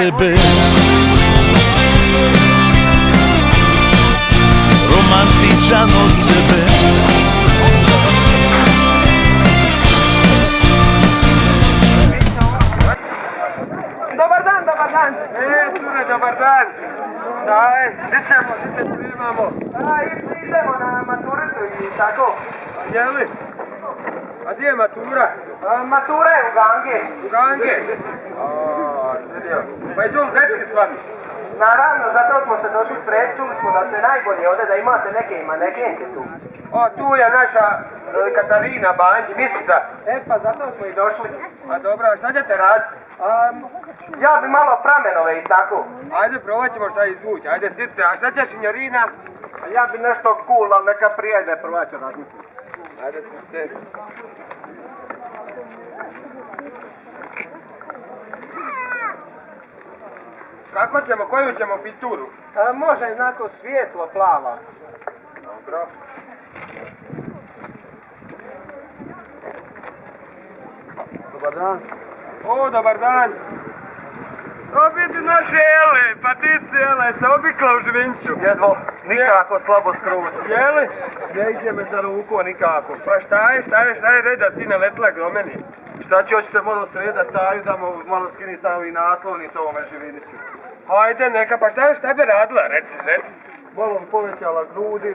sebe, romantičan od sebe. Dobar dan, dobar dan. Cure, dobar dan. Gdje ćemo, gdje se primamo? Idemo na maturicu i tako. Jeli? A gdje je matura? Matura je u Gange. U Gange? Serio. Pa idu li dečki s vami? Naravno, zato smo se došli sred, čuli smo da ste najbolji ovdje, da imate neke manekenke tu. Tu je naša Katarina Banć, mislica. Pa zato smo i došli. A dobro, a šta ćete raditi? Ja bi malo pramenove i tako. Ajde, probat ćemo šta izvući, ajde sjetite, a šta će Signorina? Ja bi nešto cool, ali neka prijede, prva ću razmisliti. Ajde sjetite. Kako ćemo, koju ćemo pituru? Može onako svijetlo plava. Dobro. Dobar dan. Dobar dan. Vidi naše Ele, pa ti si Ele, se obikla u Žvinču. Jedvo, nikako slabo skroz. Jeli? Ne ide me za ruku, nikako. Pa šta je reda, ti naletila do meni? Šta će, hoće se malo sredat taju, da mu malo skini sam ovih naslovnica ovome Živiniću. Hajde, neka, pa šta bi radila, reci. Malo bi povećala grudi,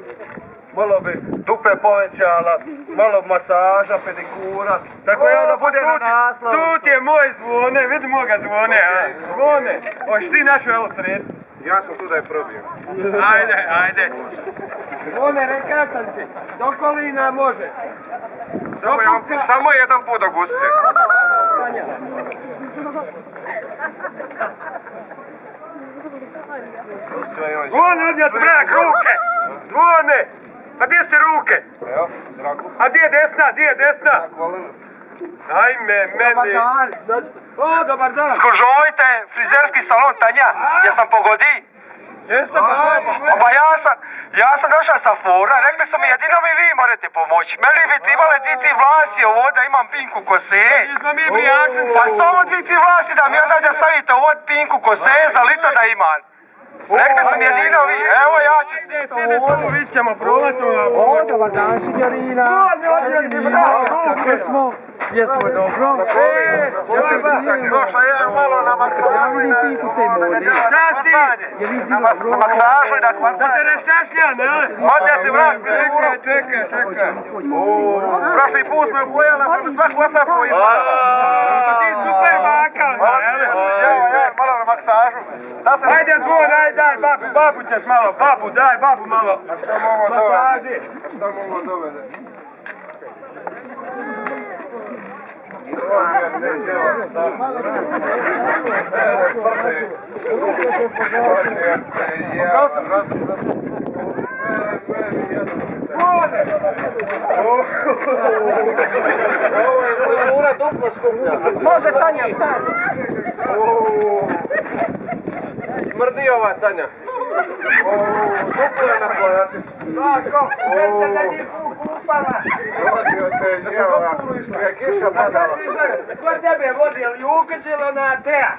malo bi dupe povećala, malo masaža, pedikura, tako ja da bude na naslovu. Tu ti je moj zvone, vidi moga zvone, zvone. Hoćeš ti našu evo sred? Ja sam tu da je probijem. Ajde. Zvone, reka sam ti, do kolina može. Samo jedan put do gusice. Zvone, odnijat brak, ruke! Zvone! Pa gdje ste ruke? Evo, zraku. A gdje je desna? Ajme, meni. Dobar dan. Skužujte, frizerski salon Tanja, jesam pogodi? Jesam pa Pa ja sam došao sa fora, rekli su mi jedino mi vi morate pomoći. Meni bi trebale 2-3 vlasi ovo da imam pinku kose. Pa samo 2-3 vlasi da mi onda da stavite ovo pinku kose za lito da imam. Rekli su mi jedino vi, evo ja ću sjedi tu, vidit ćemo probati. Dobar dan, Signorina. Kako smo? Jesmo dobro? došla jedan malo na Ja vidim pinku te modi. Šta ti? Na maksažu i na kvartanje. Da te reštašnja, ne? Odja ti vrat, Čekaj. prošli put smo je pojela, pa mi svaku osapu ima. Pa ti super baka, ne? Malo na maksažu. Ajde zvon, daj babu ćeš malo, daj babu malo. A šta mu ovo Masaži. dovede? Ovo je duplo skuplja. Može, Tanja. Smrdi ova Tanja. Duplo je napojati. Tako, već se na njih kupala. Vodio te djeva, je kiša padala. Ko tebe vodi, ili Jukić ili ona Teja?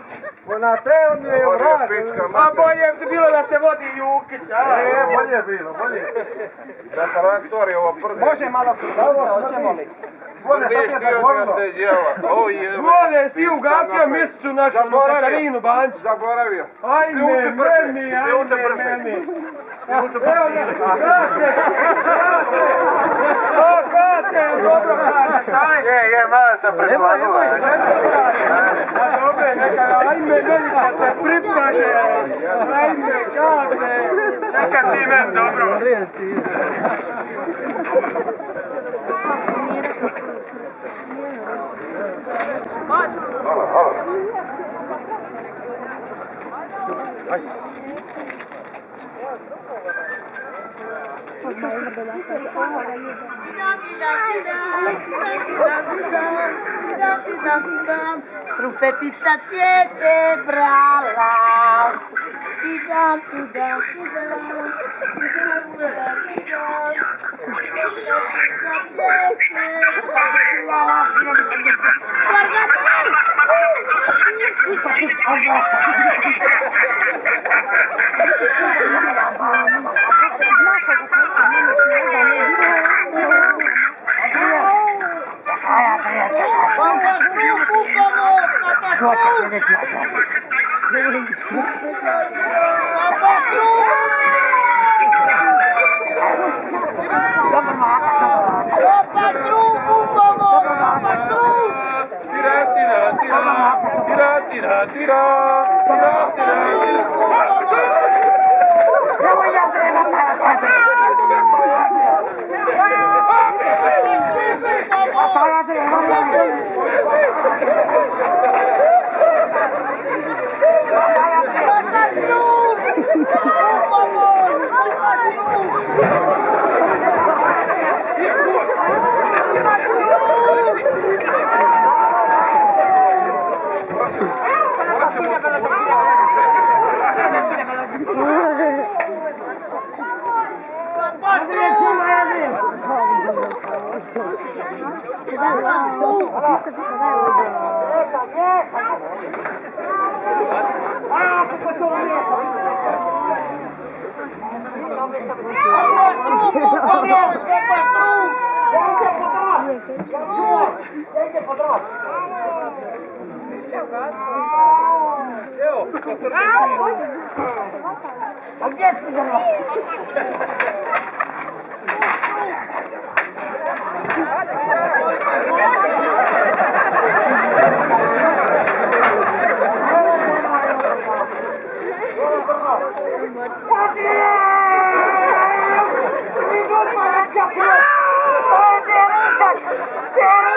Ona te on je Vodio vrat. pička A mater. bolje bi bilo da te vodi Jukić, a? Bolje je bilo. Da sam vam stvorio ovo prde. Može malo ovo, hoćemo li? Smrdiš ti odio te djeva. Zvone, ti ugasio mjesecu našu Katarinu Banć. Zaboravio. Ajme, meni. Evo ga, brate. O, brate, dobro brate, daj. Je, malo sam preslagovala. A dobre, neka, ajme, meni kad se pripraže. Ajme, brate. Neka ti meni dobro. Strufetica cvijeće brala. Tidam. Strufetica cvijeće brala. Papa Struku pomoc! Papa Struk! Papa Struk! Papa Struku pomoc! Papa Struk! Papa Struku pomoc! Papa Struk! Pomoc! Papa Struk!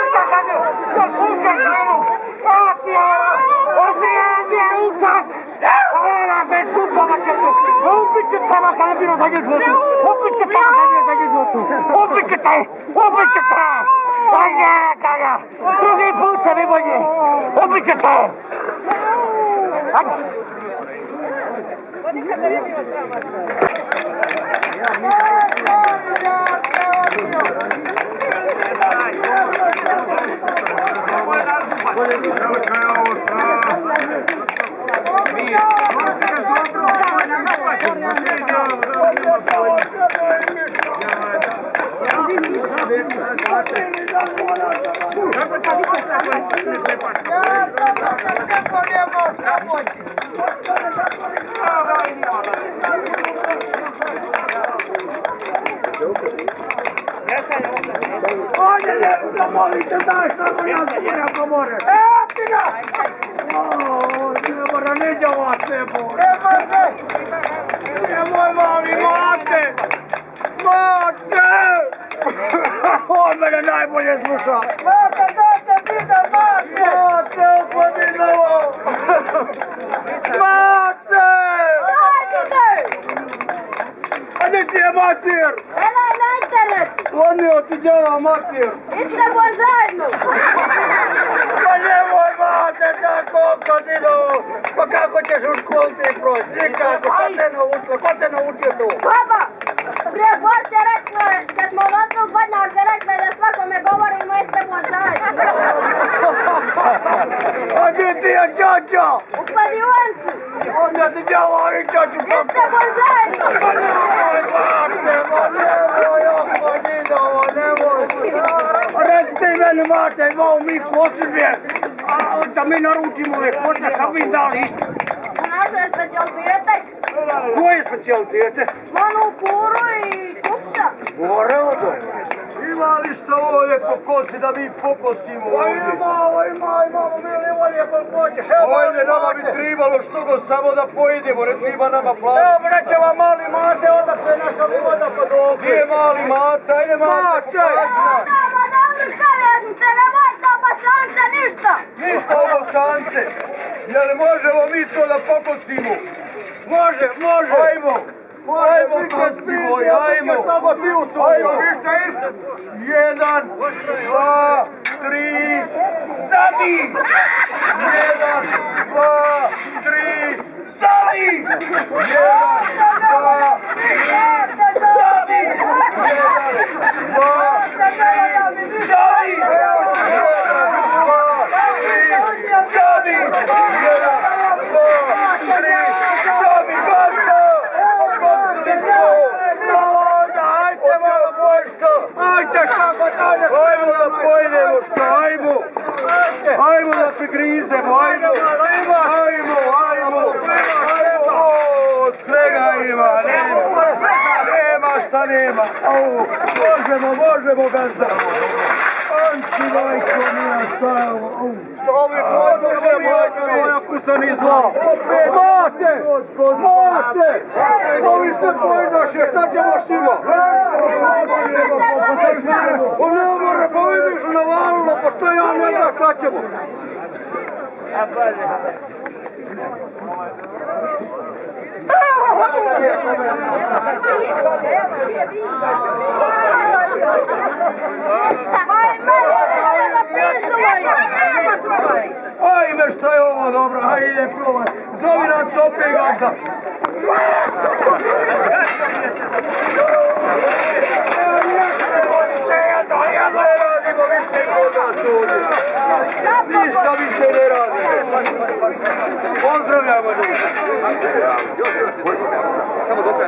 Papa Samo da pojedemo, ne treba nama plaći. Evo, breće vam mali mate, odakle je naša livada pa dok. Gdje je mali mate, ajde mate. Nemojte obosance ništa! Ništa obosance. Jel možemo mi to da pokosimo? Može. Ajmo. Ajmo, kosimo, ajmo. Ajmo, ništa isto. 1, 2, 3, zabi! 1, 2, 3, zali! 1, 2, 3, zali! 1, 2, 3, zali! 1, 2, 3, zali! 1, 2, prigrizemo, ajmo, svega ima, nema šta nema, možemo gazda. Anči, majko mija, šta je ovo? Što mi podruže, majko moja, kusani zla? Mate! Ovi se pojnaše, šta ćemo s njima? Ne more, pa vidiš navalno, pa što ja ne znam šta ćemo? Ajme, šta je ovo dobro, hajde probaj. Zovi nas opet gazda. Ne radimo više kod nas ovdje. Ništa više ne radimo. Pozdravljamo ljudi. Tamo dobro.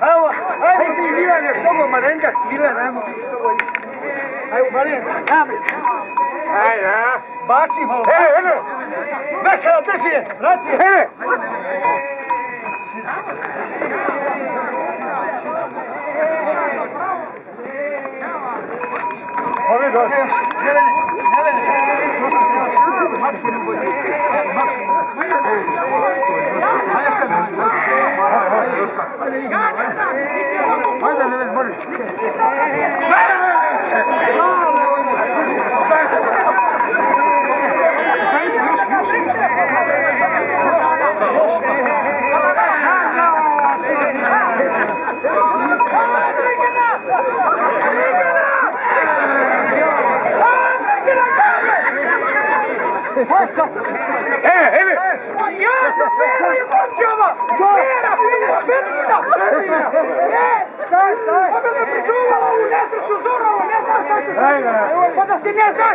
Ajmo ti Milane, što go marengat, Milane, ajmo ti što go isti. Ajmo marengat, kamet. Ajde, a? Baci malo, baci. Vesela, drži je, vrati je. Hene! Ovi dođe. Maksimum bolje. Maksimum. Ajde sad. Ajde, ne već, može. Pa da se ne zna,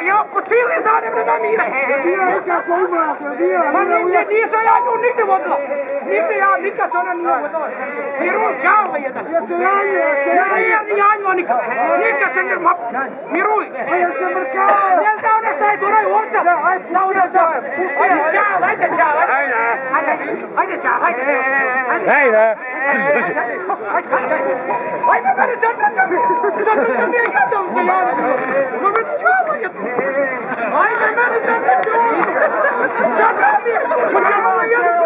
ja po cijeli dan ne mira. Pa nisam ja nju nigde vodila. Nikad se ona nije vodila. Miruj, čavla jedan. Ja ni janjila nikad. Nikad se ne... Miruj. Ne zna ona šta je Duraj ovca. Ajde čavla, ajde čavla. Ajde čavla, ajde. Ajde, mene zatračam nije jednom se javim. No mene čavla jednom. Ajde, mene zatračam. Zatračam nije. Čavla jednom.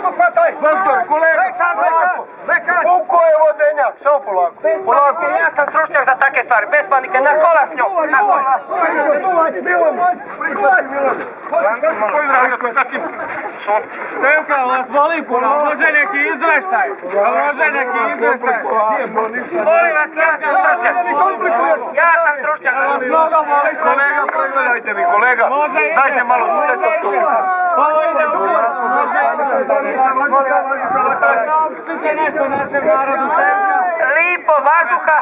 Polako hvataj! Doktor, kolega! Uko je vodenjak, samo polako. Polako. Ja sam stručnjak za takve stvari, bez panike, na kola s njom, na kola. Stenka, vas molim puno, može neki izveštaj. Može neki izveštaj. Molim vas, ja sam stručnjak. Ja sam stručnjak. Mnogo molim. Kolega, pregledajte mi, kolega. Dajte malo stetoskop. Ovo ide u Naopštite nešto našem narodu, Stenka. Lipo, vazduha,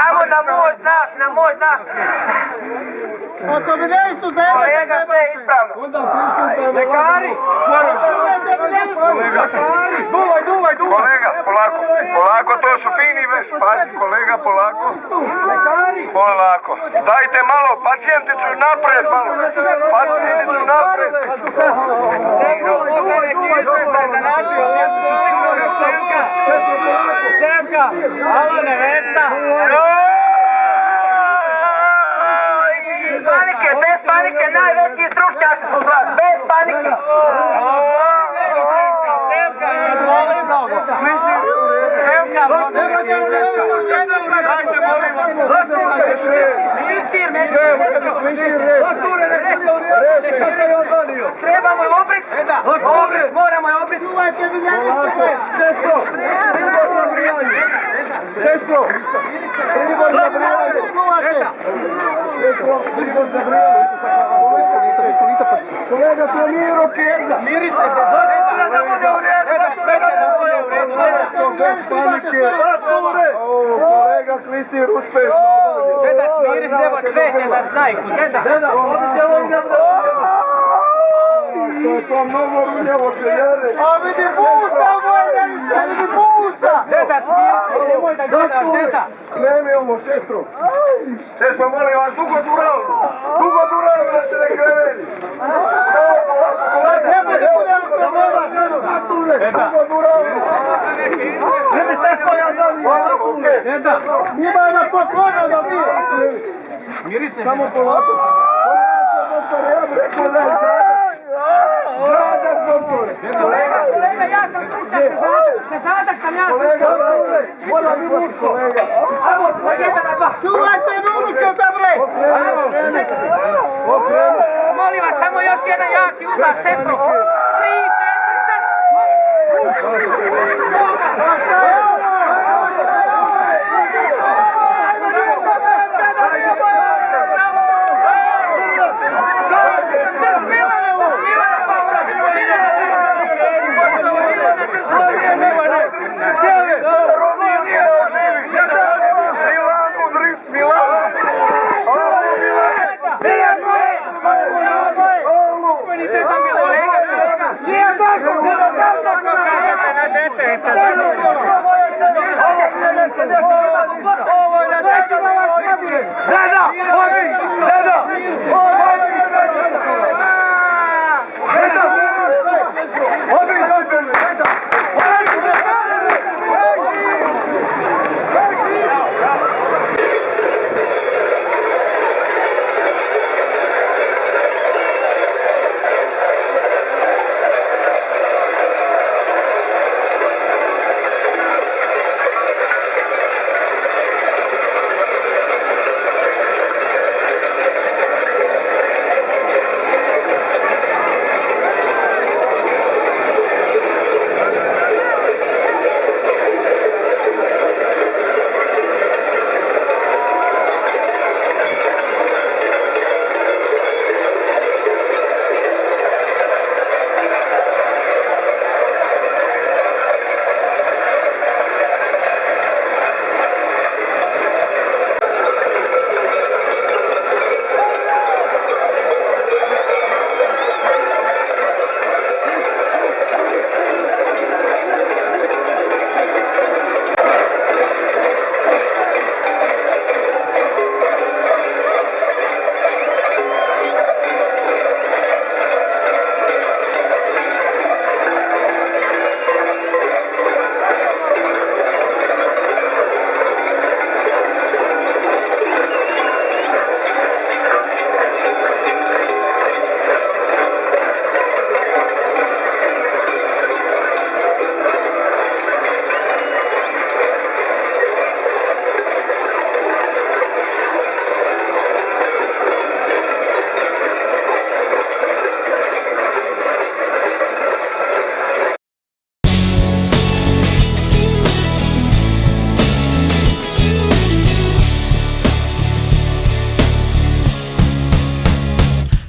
ajmo na moj znak, na moj znak. Ako mi nešto zajebate, Kolega, sve je ispravno. Lekari! Duvaj! Kolega, polako, polako, to su fini veš, pazi kolega, polako. Polako, dajte malo, pacijenti su napred malo, pacijenti su napred. Stenka! Alo, nevesta! Bez panike, najveći stručnjaci su glas, bez panike. Stenka, izvoli mnogo! Stenka, može neki izveštaj. Dajte, molim vas. Trebamo je obrit. Moramo je obrit. čuvajte mi nešto. Sestro! Kolega, to nije rokeza! Miri se! Sve da bude u redu! Sve da bude u redu! Bez panike! Kolega, Klistir, uspeš! Deda, smiri se, evo cveće za snajku, deda. To je to mnogo runjevo čeljare! A vidi busa, moj, vidi busa! Deda, smiri se, nemoj da gledaš, deda. Kremi ovo, sestro! Sestro, molim vas, dugo duralo! Dugo duralo da se ne kreveli! Dugo duralo! Vidi ste stoja da mi! Ima na poklonu da mi! Smiri se, Samo polako! Polako, doktore, ja bih rekao da je zadak, doktore! Kolega, ja sam stručnjak, zadak sam ja. Kolega, moram mi muš, kolega! Evo, jedan na dva. Čuvajte unuče, dobre! Molim vas, samo još jedan jaki udar, sestro. 3, 4, 5, 6.